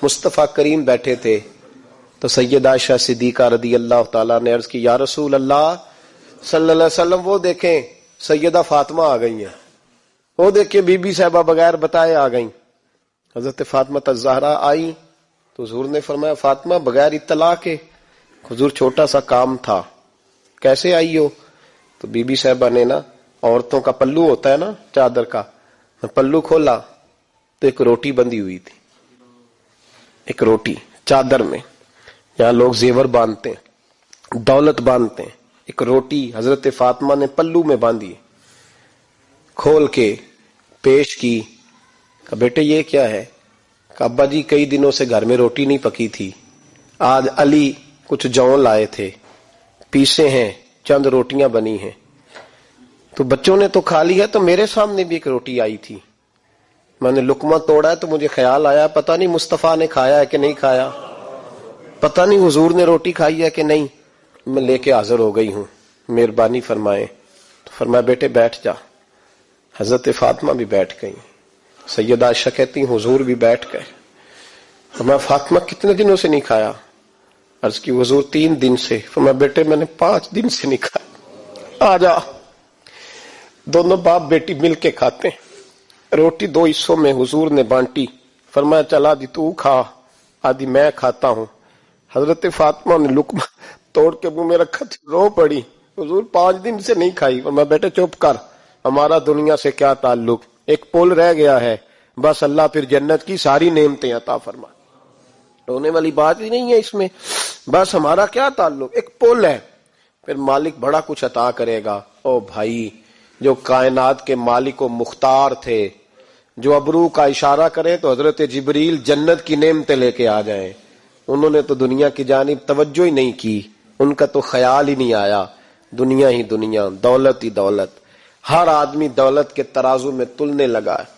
مصطفیٰ کریم بیٹھے تھے تو سیدہ عائشہ صدیقہ رضی اللہ تعالیٰ نے عرض کی یا رسول اللہ صلی اللہ علیہ وسلم وہ دیکھیں سیدہ فاطمہ آ گئی ہیں، وہ دیکھیں بی بی صاحبہ بغیر بتائے آ گئیں۔ حضرت فاطمہ الزہرا آئی تو حضور نے فرمایا فاطمہ بغیر اطلاع کے؟ حضور چھوٹا سا کام تھا، کیسے آئی ہو؟ تو بی بی صاحبہ نے نا عورتوں کا پلو ہوتا ہے نا چادر کا، پلو کھولا تو ایک روٹی بندھی ہوئی تھی، ایک روٹی چادر میں، یہاں لوگ زیور باندھتے ہیں دولت باندھتے ہیں، ایک روٹی حضرت فاطمہ نے پلو میں باندھی، کھول کے پیش کی، کہا بیٹے یہ کیا ہے؟ کہا ابا جی کئی دنوں سے گھر میں روٹی نہیں پکی تھی، آج علی کچھ جوں لائے تھے پیسے ہیں، چند روٹیاں بنی ہیں، تو بچوں نے تو کھا لی ہے، تو میرے سامنے بھی ایک روٹی آئی تھی، میں نے لقمہ توڑا ہے تو مجھے خیال آیا پتہ نہیں مصطفیٰ نے کھایا ہے کہ نہیں کھایا، پتہ نہیں حضور نے روٹی کھائی ہے کہ نہیں، میں لے کے حاضر ہو گئی ہوں، مہربانی فرمائیں۔ تو فرمایا بیٹے بیٹھ جا۔ حضرت فاطمہ بھی بیٹھ گئی، سیدہ عائشہ کہتی حضور بھی بیٹھ گئے۔ فرمایا فاطمہ کتنے دنوں سے نہیں کھایا؟ عرض کی حضور 3 دن سے۔ فرمایا بیٹے میں نے 5 دن سے نہیں کھایا، آ جا۔ دونوں باپ بیٹی مل کے کھاتے ہیں، روٹی 2 حصوں میں حضور نے بانٹی، فرمایا چلا آدھی تو کھا آدھی میں کھاتا ہوں۔ حضرت فاطمہ نے لقمہ توڑ کے منہ میں رکھا، رو پڑی، حضور 5 دن سے نہیں کھائی۔ فرمایا بیٹے چپ کر، ہمارا دنیا سے کیا تعلق، ایک پل رہ گیا ہے، بس اللہ پھر جنت کی ساری نعمتیں عطا فرما، رونے والی بات ہی نہیں ہے اس میں، بس ہمارا کیا تعلق، ایک پل ہے، پھر مالک بڑا کچھ عطا کرے گا۔ او بھائی جو کائنات کے مالک و مختار تھے، جو ابرو کا اشارہ کرے تو حضرت جبریل جنت کی نعمتیں لے کے آ جائیں، انہوں نے تو دنیا کی جانب توجہ ہی نہیں کی، ان کا تو خیال ہی نہیں آیا، دنیا ہی دنیا، دولت ہی دولت، ہر آدمی دولت کے ترازو میں تلنے لگا ہے۔